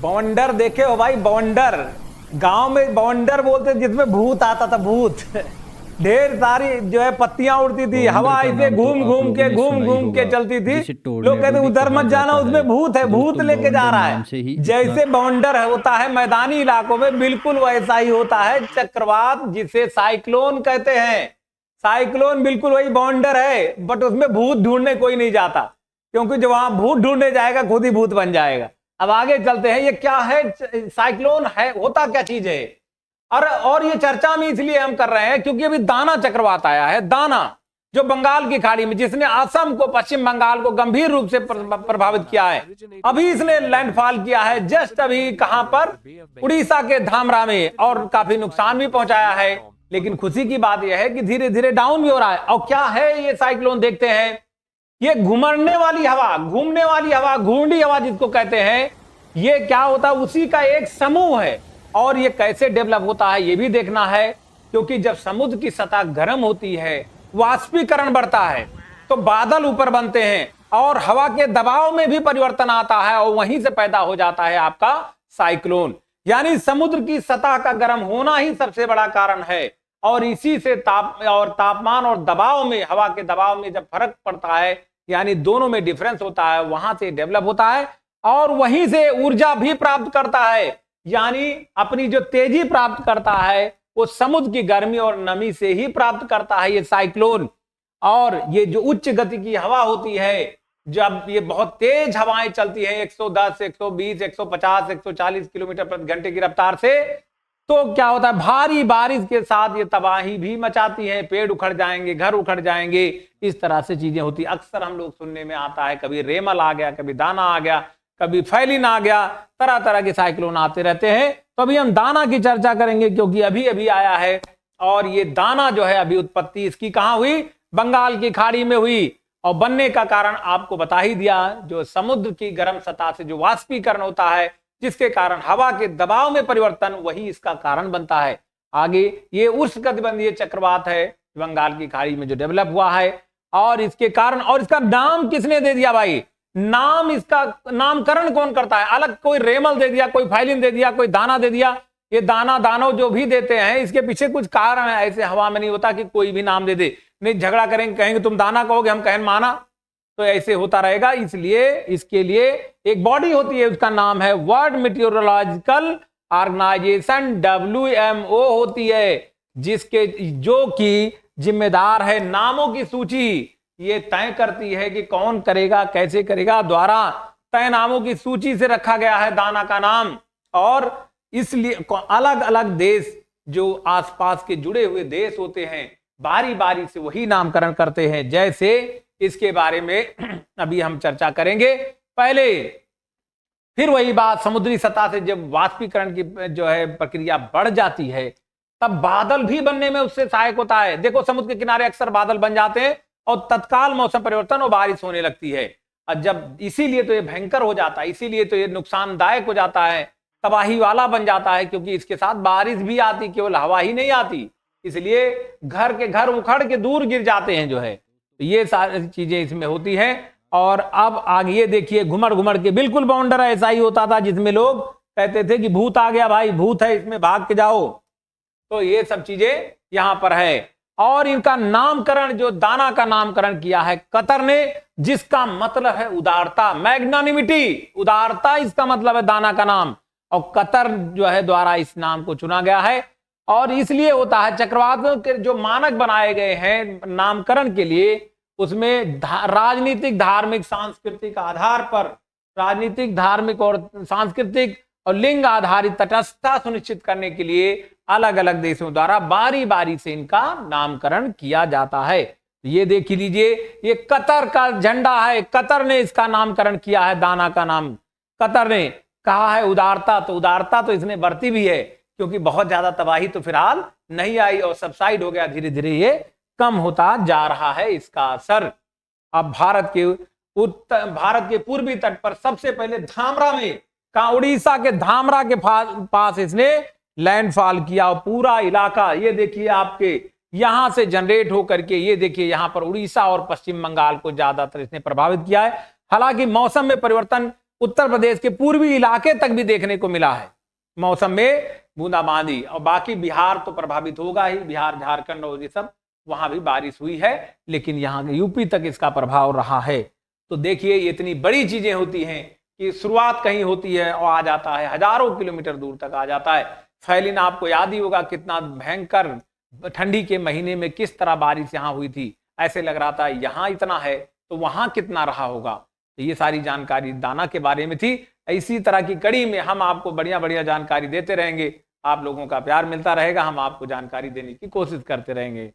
बवंडर देखे हो भाई? बवंडर, गांव में बवंडर बोलते जिसमें भूत आता था, भूत। ढेर सारी जो है पत्तियां उड़ती थी, हवा ऐसे घूम घूम के चलती थी। लोग कहते उधर मत जाना, उसमें भूत है, भूत लेके जा रहा है। जैसे बवंडर होता है मैदानी इलाकों में, बिल्कुल वैसा ही होता है चक्रवात, जिसे साइक्लोन कहते हैं। साइक्लोन बिल्कुल वही बवंडर है, बट उसमें भूत ढूंढने कोई नहीं जाता, क्योंकि जब वहां भूत ढूंढने जाएगा खुद ही भूत बन जाएगा। अब आगे चलते हैं, ये क्या है साइक्लोन है, होता क्या चीज है? और ये चर्चा में इसलिए हम कर रहे हैं क्योंकि अभी दाना चक्रवात आया है। दाना जो बंगाल की खाड़ी में, जिसने असम को, पश्चिम बंगाल को गंभीर रूप से प्रभावित किया है। अभी इसने लैंडफॉल किया है जस्ट अभी, कहां पर? उड़ीसा के धामरा में, और काफी नुकसान भी पहुंचाया है। लेकिन खुशी की बात यह है कि धीरे धीरे डाउन भी हो रहा है। और क्या है ये साइक्लोन? देखते हैं। ये घुमड़ने वाली हवा, घूमने वाली हवा, घूर्णी हवा जिसको कहते हैं, ये क्या होता है? उसी का एक समूह है। और ये कैसे डेवलप होता है ये भी देखना है, क्योंकि जब समुद्र की सतह गर्म होती है, वाष्पीकरण बढ़ता है, तो बादल ऊपर बनते हैं और हवा के दबाव में भी परिवर्तन आता है, और वहीं से पैदा हो जाता है आपका साइक्लोन। यानी समुद्र की सतह का गर्म होना ही सबसे बड़ा कारण है। और इसी से तापमान और दबाव में, हवा के दबाव में जब फर्क पड़ता है, यानी दोनों में डिफरेंस होता है, वहां से डेवलप होता है और वहीं से ऊर्जा भी प्राप्त करता है। यानी अपनी जो तेजी प्राप्त करता है वो समुद्र की गर्मी और नमी से ही प्राप्त करता है ये साइक्लोन। और ये जो उच्च गति की हवा होती है, जब ये बहुत तेज हवाएं चलती हैं 110, 120, 150, 140 किलोमीटर प्रति घंटे की रफ्तार से, तो क्या होता है? भारी बारिश के साथ ये तबाही भी मचाती है। पेड़ उखड़ जाएंगे, घर उखड़ जाएंगे, इस तरह से चीजें होती। अक्सर हम लोग सुनने में आता है, कभी रेमल आ गया, कभी दाना आ गया, कभी फैलिन आ गया, तरह तरह के साइक्लोन आते रहते हैं। तो अभी हम दाना की चर्चा करेंगे, क्योंकि अभी अभी आया है। और ये दाना जो है, अभी उत्पत्ति इसकी कहां हुई? बंगाल की खाड़ी में हुई। और बनने का कारण आपको बता ही दिया, जो समुद्र की गर्म सतह से जो वाष्पीकरण होता है, जिसके कारण हवा के दबाव में परिवर्तन, वही इसका कारण बनता है। आगे ये उष्णकटिबंधीय चक्रवात है, बंगाल की खाड़ी में जो डेवलप हुआ है। और इसके कारण, और इसका नाम किसने दे दिया भाई? नाम, इसका नामकरण कौन करता है? अलग कोई रेमल दे दिया, कोई फैलिन दे दिया, कोई दाना दे दिया। ये दाना दानव जो भी देते हैं, इसके पीछे कुछ कारण है। ऐसे हवा में नहीं होता कि कोई भी नाम दे दे। नहीं, झगड़ा करेंगे, कहेंगे तुम दाना कहोगे, हम कहें माना, तो ऐसे होता रहेगा। इसलिए इसके लिए एक बॉडी होती है, उसका नाम है वर्ल्ड मीटियोरोलॉजिकल ऑर्गेनाइजेशन, WMO होती है, जिसके जो कि जिम्मेदार है नामों की सूची ये तय करती है कि कौन करेगा, कैसे करेगा। द्वारा तय नामों की सूची से रखा गया है दाना का नाम। और इसलिए अलग अलग देश, जो आसपास के जुड़े हुए देश होते हैं, बारी बारी से वही नामकरण करते हैं। जैसे इसके बारे में अभी हम चर्चा करेंगे। पहले फिर वही बात, समुद्री सतह से जब वाष्पीकरण की जो है प्रक्रिया बढ़ जाती है, तब बादल भी बनने में उससे सहायक होता है। देखो, समुद्र के किनारे अक्सर बादल बन जाते हैं और तत्काल मौसम परिवर्तन और बारिश होने लगती है। और जब इसीलिए तो ये भयंकर हो जाता है, इसीलिए तो ये नुकसानदायक हो जाता है, तबाही वाला बन जाता है, क्योंकि इसके साथ बारिश भी आती, केवल हवा ही नहीं आती। इसलिए घर के घर उखड़ के दूर गिर जाते हैं जो है। तो ये सारी चीजें इसमें होती हैं। और अब आगे ये देखिए, घुमड़ घुमड़ के, बिल्कुल बाउंडर ऐसा ही होता था, जिसमें लोग कहते थे कि भूत आ गया भाई, भूत है, इसमें भाग के जाओ। तो ये सब चीजें यहां पर है। और इनका नामकरण, जो दाना का नामकरण किया है कतर ने, जिसका मतलब है उदारता, मैग्नानिमिटी, उदारता इसका मतलब है दाना का नाम। और कतर जो है द्वारा इस नाम को चुना गया है। और इसलिए होता है, चक्रवातों के जो मानक बनाए गए हैं नामकरण के लिए, उसमें राजनीतिक, धार्मिक, सांस्कृतिक आधार पर, राजनीतिक, धार्मिक और सांस्कृतिक और लिंग आधारित तटस्थता सुनिश्चित करने के लिए अलग अलग देशों द्वारा बारी बारी से इनका नामकरण किया जाता है। ये देख लीजिए, ये कतर का झंडा है, कतर ने इसका नामकरण किया है, दाना का नाम कतर ने। कहा है उदारता, तो उदारता तो इसने बरती भी है, क्योंकि बहुत ज्यादा तबाही तो फिलहाल नहीं आई और सबसाइड हो गया, धीरे धीरे ये कम होता जा रहा है इसका असर। अब भारत के पूर्वी तट पर सबसे पहले धामरा में, कहा उड़ीसा के धामरा के पास इसने लैंडफॉल किया। और पूरा इलाका ये देखिए आपके यहां से जनरेट होकर के, ये देखिए यहां पर उड़ीसा और पश्चिम बंगाल को ज्यादातर इसने प्रभावित किया है। हालांकि मौसम में परिवर्तन उत्तर प्रदेश के पूर्वी इलाके तक भी देखने को मिला है मौसम में बूंदाबांदी। और बाकी बिहार तो प्रभावित होगा ही, बिहार झारखंड और ये सब वहां भी बारिश हुई है, लेकिन यहाँ यूपी तक इसका प्रभाव रहा है। तो देखिए ये इतनी बड़ी चीजें होती हैं कि शुरुआत कहीं होती है और आ जाता है हजारों किलोमीटर दूर तक आ जाता है। फैलिन आपको याद ही होगा कितना भयंकर ठंडी के महीने में किस तरह बारिश यहाँ हुई थी, ऐसे लग रहा था यहाँ इतना है तो वहां कितना रहा होगा। तो ये सारी जानकारी दाना के बारे में थी। इसी तरह की कड़ी में हम आपको बढ़िया बढ़िया जानकारी देते रहेंगे, आप लोगों का प्यार मिलता रहेगा, हम आपको जानकारी देने की कोशिश करते रहेंगे।